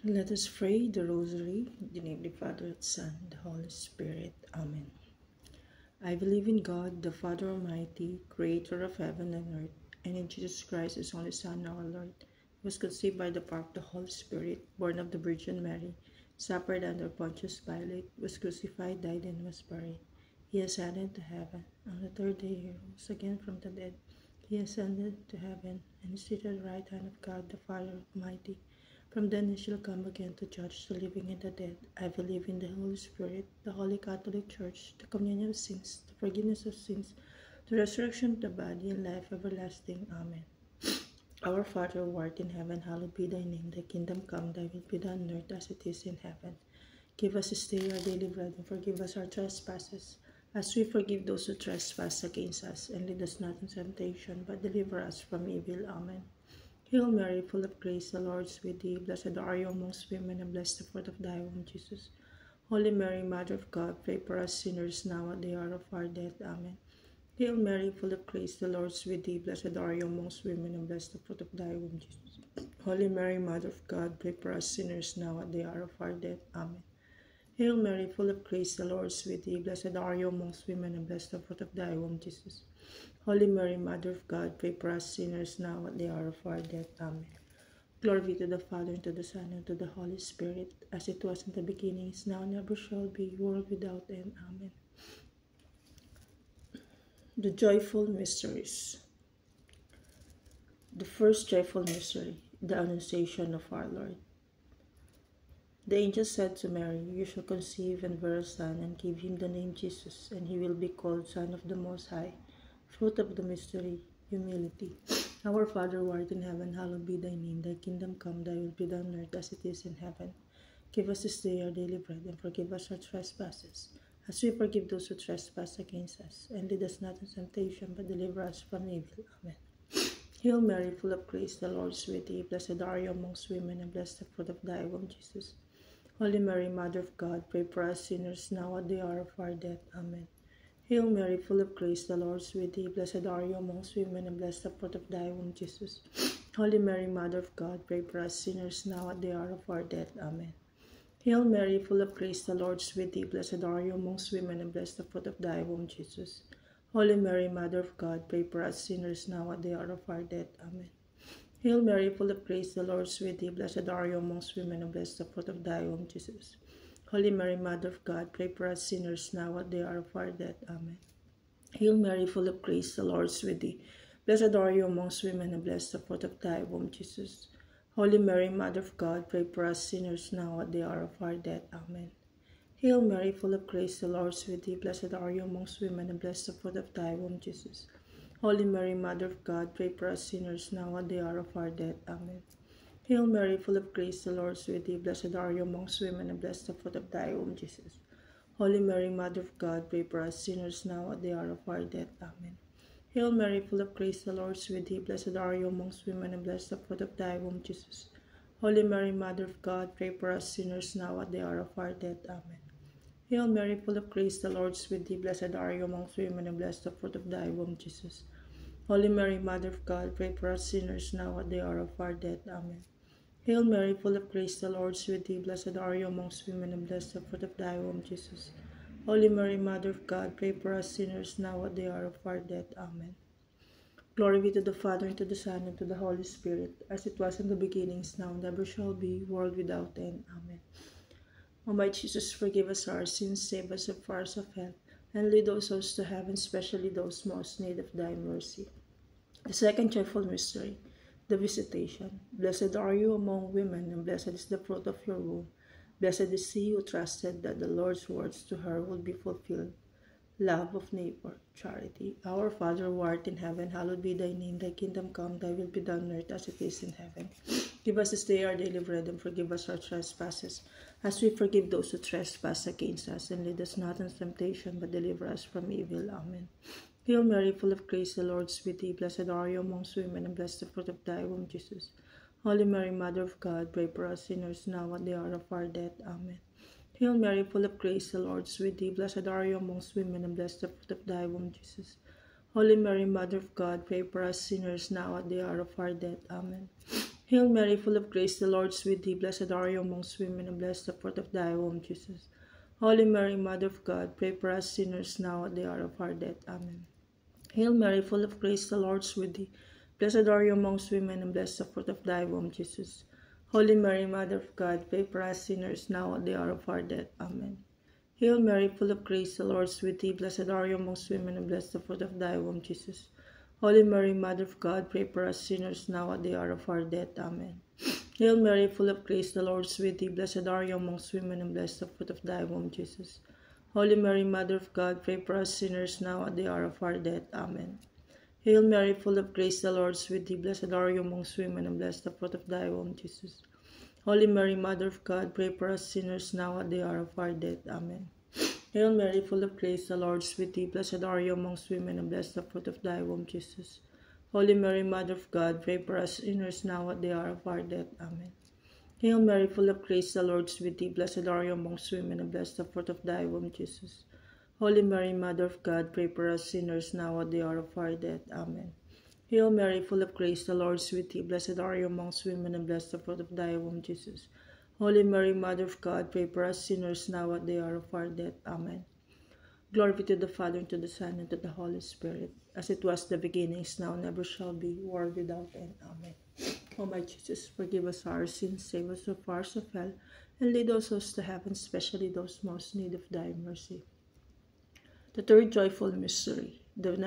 Let us pray the Rosary, in the name of the Father, and Son, and the Holy Spirit. Amen. I believe in God, the Father Almighty, creator of heaven and earth, and in Jesus Christ, his only Son, our Lord, who was conceived by the power of the Holy Spirit, born of the Virgin Mary, suffered under Pontius Pilate, was crucified, died, and was buried. He ascended to heaven. On the third day he rose again from the dead. He ascended to heaven, and is seated at the right hand of God, the Father Almighty. From then he shall come again to judge the living and the dead. I believe in the Holy Spirit, the Holy Catholic Church, the communion of sins, the forgiveness of sins, the resurrection of the body, and life everlasting. Amen. Our Father, who art in heaven, hallowed be thy name. Thy kingdom come, thy will be done on earth as it is in heaven. Give us this day our daily bread, and forgive us our trespasses, as we forgive those who trespass against us. And lead us not into temptation, but deliver us from evil. Amen. Hail Mary, full of grace, the Lord is with thee. Blessed are you amongst women, and blessed the fruit of thy womb, Jesus. Holy Mary, Mother of God, pray for us sinners now at the hour of our death. Amen. Hail Mary, full of grace, the Lord is with thee. Blessed are you amongst women, and blessed the fruit of thy womb, Jesus. Holy Mary, Mother of God, pray for us sinners now at the hour of our death. Amen. Hail Mary, full of grace, the Lord is with thee. Blessed are you amongst women, and blessed the fruit of thy womb, Jesus. Holy Mary, Mother of God, pray for us sinners now at the hour of our death. Amen. Glory be to the Father, and to the Son, and to the Holy Spirit, as it was in the beginning, is now, and ever shall be, world without end. Amen. The Joyful Mysteries. The first joyful mystery, the Annunciation of our Lord. The angel said to Mary, You shall conceive and bear a son, and give him the name Jesus, and he will be called Son of the Most High. Fruit of the mystery, humility. Our Father, who art in heaven, hallowed be thy name. Thy kingdom come, thy will be done on earth as it is in heaven. Give us this day our daily bread, and forgive us our trespasses, as we forgive those who trespass against us. And lead us not into temptation, but deliver us from evil. Amen. Hail Mary, full of grace, the Lord is with thee. Blessed are you amongst women, and blessed the fruit of thy womb, Jesus. Holy Mary, Mother of God, pray for us sinners now at the hour of our death. Amen. Hail Mary, full of grace, the Lord is with thee. Blessed are you amongst women, and blessed the fruit of thy womb, Jesus. Holy Mary, Mother of God, pray for us sinners now at the hour of our death. Amen. Hail Mary, full of grace, the Lord is with thee. Blessed are you amongst women, and blessed the fruit of thy womb, Jesus. Holy Mary, Mother of God, pray for us sinners now at the hour of our death. Amen. Hail Mary, full of grace, the Lord is with thee. Blessed are you amongst women, and blessed the fruit of thy womb, Jesus. Holy Mary, Mother of God, pray for us sinners now at the hour of our death. Amen. Hail Mary, full of grace, the Lord is with thee. Blessed are you amongst women, and blessed the fruit of thy womb, Jesus. Holy Mary, Mother of God, pray for us sinners now at the hour of our death. Amen. Hail Mary, full of grace, the Lord is with thee. Blessed are you amongst women, and blessed the fruit of thy womb, Jesus. Holy Mary, Mother of God, pray for us sinners now at the hour of our death. Amen. Hail Mary, full of grace, the Lord is with thee. Blessed are you amongst women, and blessed the fruit of thy womb, Jesus. Holy Mary, Mother of God, pray for us sinners now at the hour of our death. Amen. Hail Mary, full of grace, the Lord is with thee. Blessed are you amongst women, and blessed the fruit of thy womb, Jesus. Holy Mary, Mother of God, pray for us sinners now at the hour of our death. Amen. Hail Mary, full of grace, the Lord is with thee. Blessed are you amongst women, and blessed the fruit of thy womb, Jesus. Holy Mary, Mother of God, pray for us sinners now at the hour of our death. Amen. Hail Mary, full of grace, the Lord is with thee. Blessed are you amongst women, and blessed the fruit of thy womb, Jesus. Holy Mary, Mother of God, pray for us sinners now at the hour of our death. Amen. Glory be to the Father, and to the Son, and to the Holy Spirit, as it was in the beginning, is now, and ever shall be, world without end. Amen. O my Jesus, forgive us our sins, save us from fires of hell, and lead those souls to heaven, especially those most in need of thy mercy. The second joyful mystery, the Visitation. Blessed are you among women, and blessed is the fruit of your womb. Blessed is he who trusted that the Lord's words to her will be fulfilled. Love of neighbor, charity. Our Father, who art in heaven, hallowed be thy name. Thy kingdom come, thy will be done on earth as it is in heaven. Give us this day our daily bread, and forgive us our trespasses, as we forgive those who trespass against us. And lead us not into temptation, but deliver us from evil. Amen. Hail Mary, full of grace, the Lord is with thee. Blessed are you amongst women, and blessed the fruit of thy womb, Jesus. Holy Mary, Mother of God, pray for us sinners now at the hour of our death. Amen. Hail Mary, full of grace, the Lord is with thee. Blessed are you amongst women, and blessed the fruit of thy womb, Jesus. Holy Mary, Mother of God, pray for us sinners now at the hour of our death. Amen. Hail Mary, full of grace, the Lord is with thee. Blessed are you amongst women, and blessed the fruit of thy womb, Jesus. Holy Mary, Mother of God, pray for us sinners now at the hour of our death. Amen. Hail Mary, full of grace, the Lord is with thee. Blessed are you amongst women, and blessed the fruit of thy womb, Jesus. Holy Mary, Mother of God, pray for us sinners now at the hour of our death. Amen. Hail Mary, full of grace, the Lord is with thee. Blessed are you amongst women, and blessed the fruit of thy womb, Jesus. Holy Mary, Mother of God, pray for us sinners now at the hour of our death. Amen. Hail Mary, full of grace, the Lord is with thee. Blessed are you amongst women, and blessed the fruit of thy womb, Jesus. Holy Mary, Mother of God, pray for us sinners now at the hour of our death. Amen. Hail Mary, full of grace, the Lord is with thee. Blessed are you amongst women, and blessed the fruit of thy womb, Jesus. Holy Mary, Mother of God, pray for us sinners now at the hour of our death. Amen. Hail Mary, full of grace, the Lord is with thee. Blessed are you amongst women, and blessed the fruit of thy womb, Jesus. Holy Mary, Mother of God, pray for us sinners now at the hour of our death. Amen. Hail Mary, full of grace, the Lord is with thee. Blessed are you amongst women, and blessed the fruit of thy womb, Jesus. Holy Mary, Mother of God, pray for us sinners now at the hour of our death. Amen. Hail Mary, full of grace, the Lord is with thee. Blessed are you amongst women, and blessed the fruit of thy womb, Jesus. Holy Mary, Mother of God, pray for us sinners now at the hour of our death. Amen. Glory be to the Father, and to the Son, and to the Holy Spirit, as it was in the beginning, is now, and ever shall be, world without end. Amen. O my Jesus, forgive us our sins, save us from fires of hell, and lead us souls to heaven, especially those most in need of thy mercy. The third joyful mystery, the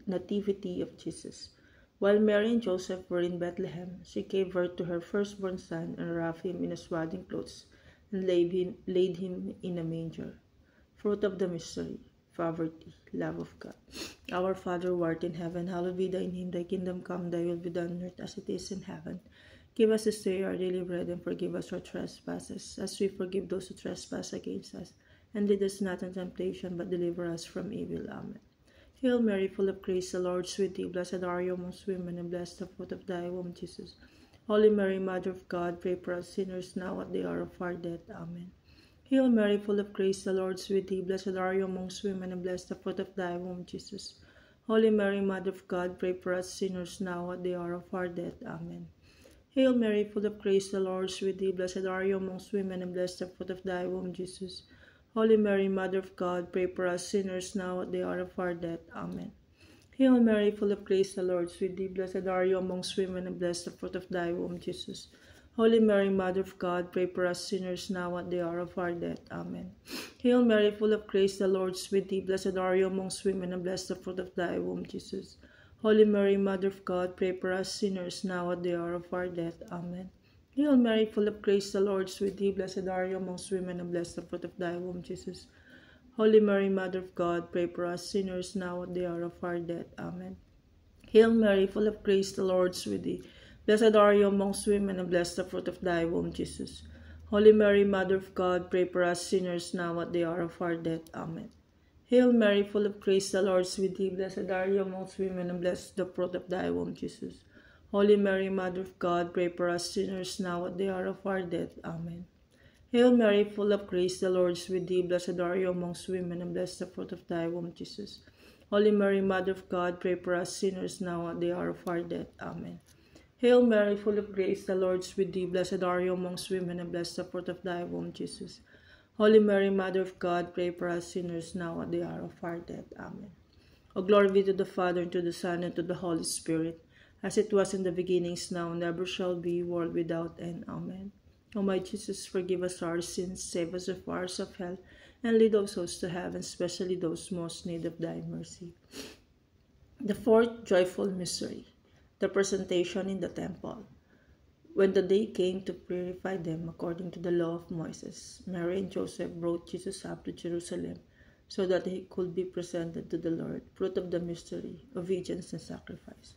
Nativity of Jesus. While Mary and Joseph were in Bethlehem, she gave birth to her firstborn son, and wrapped him in swaddling clothes, and laid him in a manger. Fruit of the mystery, poverty, love of God. Our Father who art in heaven, hallowed be thy name. Thy kingdom come, thy will be done on earth as it is in heaven. Give us this day our daily bread, and forgive us our trespasses, as we forgive those who trespass against us. And lead us not into temptation, but deliver us from evil. Amen. Hail Mary, full of grace, the Lord is with thee. Blessed are you amongst women, and blessed the fruit of thy womb, Jesus. Holy Mary, Mother of God, pray for us sinners now at the hour of our death. Amen. Hail Mary, full of grace, the Lord is with thee. Blessed are you amongst women, and blessed the fruit of thy womb, Jesus. Holy Mary, Mother of God, pray for us sinners now at the hour of our death. Amen. Hail Mary, full of grace, the Lord is with thee. Blessed are you amongst women, and blessed the fruit of thy womb, Jesus. Holy Mary, Mother of God, pray for us sinners now at the hour of our death. Amen. Hail Mary, full of grace, the Lord is with thee. Blessed are you amongst women, and blessed the fruit of thy womb, Jesus. Holy Mary, Mother of God, pray for us sinners now at the hour of our death. Amen. Hail Mary, full of grace, the Lord is with thee. Blessed are you amongst women, and blessed the fruit of thy womb, Jesus. Holy Mary, Mother of God, pray for us sinners now at the hour of our death. Amen. Hail Mary, full of grace, the Lord is with thee. Blessed are you amongst women, and blessed the fruit of thy womb, Jesus. Holy Mary, Mother of God, pray for us sinners now at the hour of our death. Amen. Hail Mary, full of grace, the Lord is with thee. Blessed are you amongst women, and blessed the fruit of thy womb, Jesus. Holy Mary, Mother of God, pray for us sinners now at the hour of our death. Amen. Hail Mary, full of grace, the Lord is with thee. Blessed are you amongst women, and blessed the fruit of thy womb, Jesus. Holy Mary, Mother of God, pray for us sinners now at the hour of our death. Amen. Hail Mary, full of grace, the Lord is with thee. Blessed are you amongst women, and blessed the fruit of thy womb, Jesus. Holy Mary, Mother of God, pray for us sinners now at the hour of our death. Amen. Hail Mary, full of grace, the Lord is with thee. Blessed are you amongst women, and blessed the fruit of thy womb, Jesus. Holy Mary, Mother of God, pray for us sinners now at the hour of our death. Amen. O glory be to the Father, and to the Son, and to the Holy Spirit, as it was in the beginning, is now, and ever shall be, world without end. Amen. O my Jesus, forgive us our sins, save us from fires of hell, and lead our souls to heaven, especially those most in need of thy mercy. The fourth joyful mystery, the presentation in the temple. When the day came to purify them according to the law of Moses, Mary and Joseph brought Jesus up to Jerusalem, so that he could be presented to the Lord. Fruit of the mystery, obedience and sacrifice.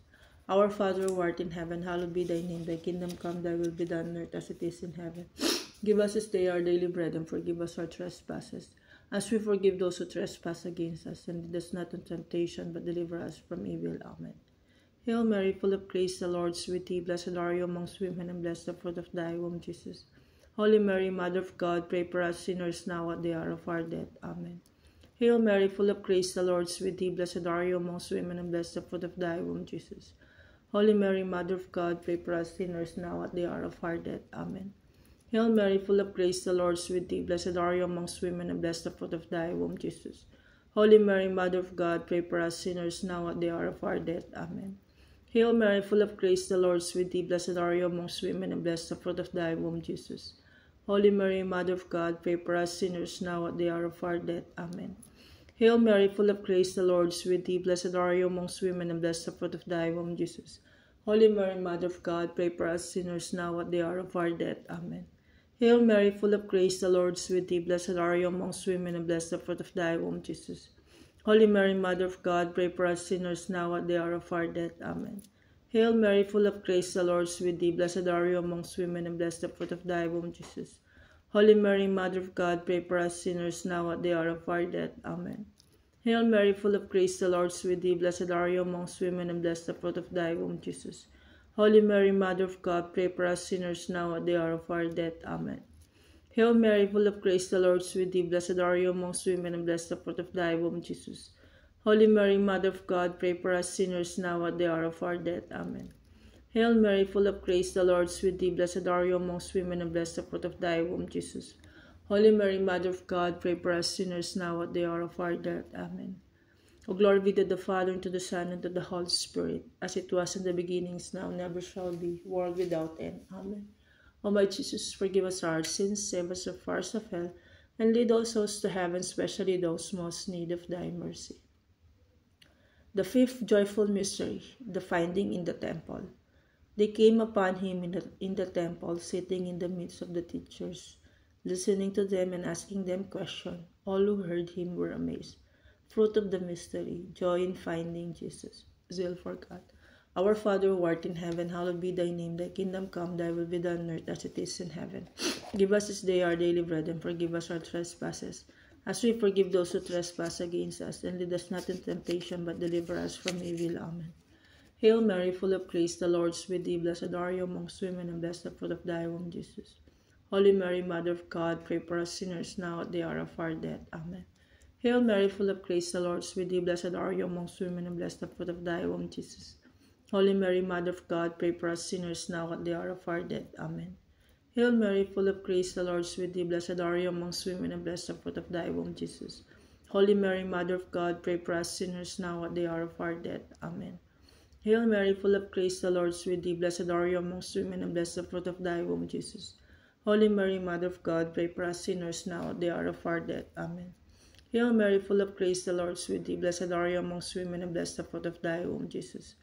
Our Father who art in heaven, hallowed be thy name. Thy kingdom come, thy will be done on earth as it is in heaven. Give us this day our daily bread, and forgive us our trespasses, as we forgive those who trespass against us. And lead us not into temptation, but deliver us from evil. Amen. Hail Mary, full of grace, the Lord is with thee. Blessed are you amongst women, and blessed the fruit of thy womb, Jesus. Holy Mary, Mother of God, pray for us sinners now at the hour of our death. Amen. Hail Mary, full of grace, the Lord is with thee. Blessed are you amongst women, and blessed the fruit of thy womb, Jesus. Holy Mary, Mother of God, pray for us sinners now at the hour of our death. Amen. Hail Mary, full of grace, the Lord is with thee. Blessed are you amongst women, and blessed the fruit of thy womb, Jesus. Holy Mary, Mother of God, pray for us sinners now at the hour of our death. Amen. Hail Mary, full of grace, the Lord is with thee. Blessed are you amongst women, and blessed the fruit of thy womb, Jesus. Holy Mary, Mother of God, pray for us sinners now at the hour of our death. Amen. Hail Mary, full of grace, the Lord is with thee. Blessed are you amongst women, and blessed the fruit of thy womb, Jesus. Holy Mary, Mother of God, pray for us sinners now at the hour of our death. Amen. Hail Mary, full of grace, the Lord is with thee. Blessed are you amongst women, and blessed the fruit of thy womb, Jesus. Holy Mary, Mother of God, pray for us sinners now at the hour of our death. Amen. Hail Mary, full of grace, the Lord is with thee. Blessed are you amongst women, and blessed the fruit of thy womb, Jesus. Holy Mary, Mother of God, pray for us sinners now at the hour of our death. Amen. Hail Mary, full of grace, the Lord is with thee. Blessed are you amongst women, and blessed the fruit of thy womb, Jesus. Holy Mary, Mother of God, pray for us sinners now at the hour of our death. Amen. Hail Mary, full of grace, the Lord is with thee. Blessed are you amongst women, and blessed the fruit of thy womb, Jesus. Holy Mary, Mother of God, pray for us sinners now at the hour of our death. Amen. Hail Mary, full of grace, the Lord is with thee. Blessed are you amongst women, and blessed the fruit of thy womb, Jesus. Holy Mary, Mother of God, pray for us sinners now at the hour of our death. Amen. O glory be to the Father, and to the Son, and to the Holy Spirit, as it was in the beginning, is now, never shall be, world without end. Amen. O my Jesus, forgive us our sins, save us from the fires of hell, and lead all souls to heaven, especially those most in need of thy mercy. The fifth joyful mystery, the finding in the temple. They came upon him in the temple, sitting in the midst of the teachers, listening to them and asking them questions. All who heard him were amazed. Fruit of the mystery, joy in finding Jesus. Zeal for God. Our Father who art in heaven, hallowed be thy name. Thy kingdom come, thy will be done on earth as it is in heaven. Give us this day our daily bread, and forgive us our trespasses, as we forgive those who trespass against us. And lead us not into temptation, but deliver us from evil. Amen. Hail Mary, full of grace, the Lord is with thee. Blessed are you amongst women, and blessed the fruit of thy womb, Jesus. Holy Mary, Mother of God, pray for us sinners now at the hour of our death. Amen. Hail Mary, full of grace, the Lord is with thee. Blessed are you amongst women, and blessed the fruit of thy womb, Jesus. Holy Mary, Mother of God, pray for us sinners now at the hour of our death. Amen. Hail Mary, full of grace, the Lord is with thee. Blessed are you amongst women, and blessed the fruit of thy womb, Jesus. Holy Mary, Mother of God, pray for us sinners now at the hour of our death. Amen. Hail Mary, full of grace, the Lord is with thee. Blessed are you amongst women, and blessed the fruit of thy womb, Jesus. Holy Mary, Mother of God, pray for us sinners now at the hour of our death. Amen. Hail Mary, full of grace, the Lord is with thee. Blessed are you amongst women, and blessed the fruit of thy womb, Jesus.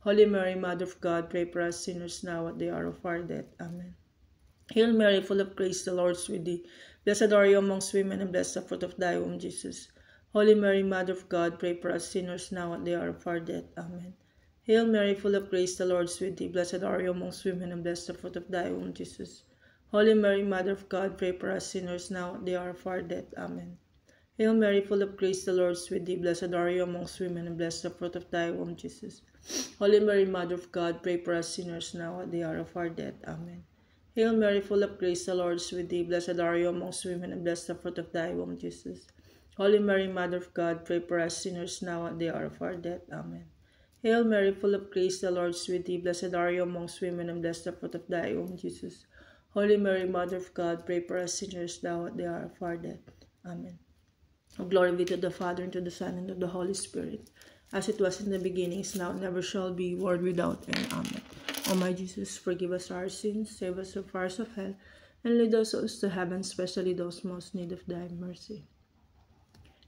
Holy Mary, Mother of God, pray for us sinners now at the hour of our death. Amen. Hail Mary, full of grace, the Lord is with thee. Blessed are you amongst women, and blessed the fruit of thy womb, Jesus. Holy Mary, Mother of God, pray for us sinners now at the hour of our death. Amen. Hail Mary, full of grace, the Lord is with thee. Blessed are you amongst women, and blessed the fruit of thy womb, Jesus. Holy Mary, Mother of God, pray for us sinners now at the hour of our death. Amen. Hail Mary, full of grace, the Lord is with thee. Blessed are you amongst women, and blessed the fruit of thy womb, Jesus. Holy Mary, Mother of God, pray for us sinners now at the hour of our death. Amen. Hail Mary, full of grace, the Lord is with thee. Blessed are you amongst women, and blessed the fruit of thy womb, Jesus. Holy Mary, Mother of God, pray for us sinners now at the hour of our death. Amen. Hail Mary, full of grace, the Lord is with thee. Blessed are you amongst women, and blessed the fruit of thy womb, Jesus. Holy Mary, Mother of God, pray for us sinners now at the hour of our death. Amen. Glory be to the Father, and to the Son, and to the Holy Spirit, as it was in the beginning, is now, never shall be, world without end. Amen. O my Jesus, forgive us our sins, save us from the fires of hell, and lead us souls to heaven, especially those most in need of thy mercy.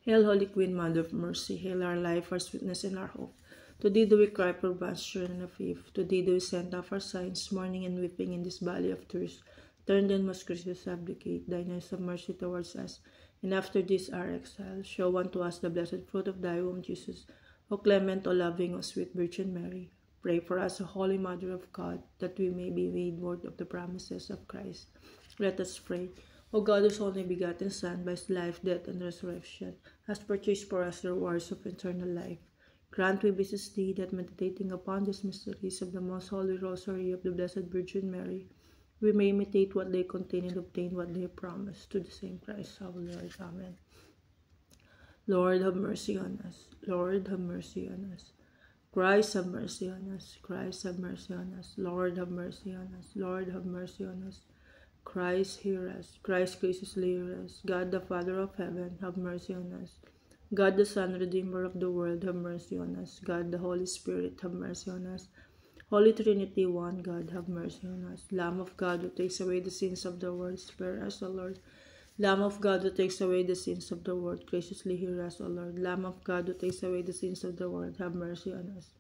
Hail, Holy Queen, Mother of Mercy, hail our life, our sweetness, and our hope. To thee do we cry, poor children of Eve. To thee do we send up our sighs, mourning and weeping in this valley of tears. Turn then, most gracious Advocate, thine eyes of mercy towards us, and after this our exile, show unto us the blessed fruit of thy womb, Jesus. O clement, O loving, O sweet Virgin Mary, pray for us, O Holy Mother of God, that we may be made worthy of the promises of Christ. Let us pray. O God, whose only begotten Son, by his life, death, and resurrection, has purchased for us the rewards of eternal life, grant, we beseech thee, that meditating upon these mysteries of the most holy rosary of the Blessed Virgin Mary, we may imitate what they contain and obtain what they promise. To the same Christ our Lord. Amen. Lord, have mercy on us. Lord, have mercy on us. Christ, have mercy on us. Christ, have mercy on us. Lord, have mercy on us. Lord, have mercy on us. Christ, hear us. Christ, graciously hear us. God, the Father of heaven, have mercy on us. God, the Son, Redeemer of the world, have mercy on us. God, the Holy Spirit, have mercy on us. Holy Trinity, one God, have mercy on us. Lamb of God, who takes away the sins of the world, spare us, O Lord. Lamb of God, who takes away the sins of the world, graciously hear us, O Lord. Lamb of God, who takes away the sins of the world, have mercy on us.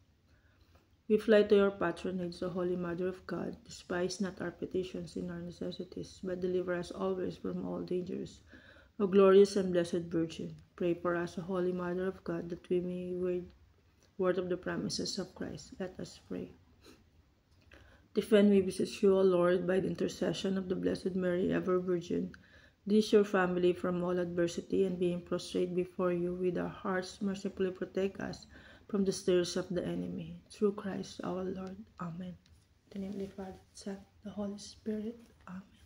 We fly to your patronage, O Holy Mother of God. Despise not our petitions in our necessities, but deliver us always from all dangers. O glorious and blessed Virgin, pray for us, O Holy Mother of God, that we may be worthy of the promises of Christ. Let us pray. Defend me, beseech you, O Lord, by the intercession of the Blessed Mary, ever Virgin, this your family from all adversity, and being prostrate before you with our hearts, mercifully protect us from the snares of the enemy. Through Christ our Lord. Amen. In the name of the Father, Son, the Holy Spirit. Amen.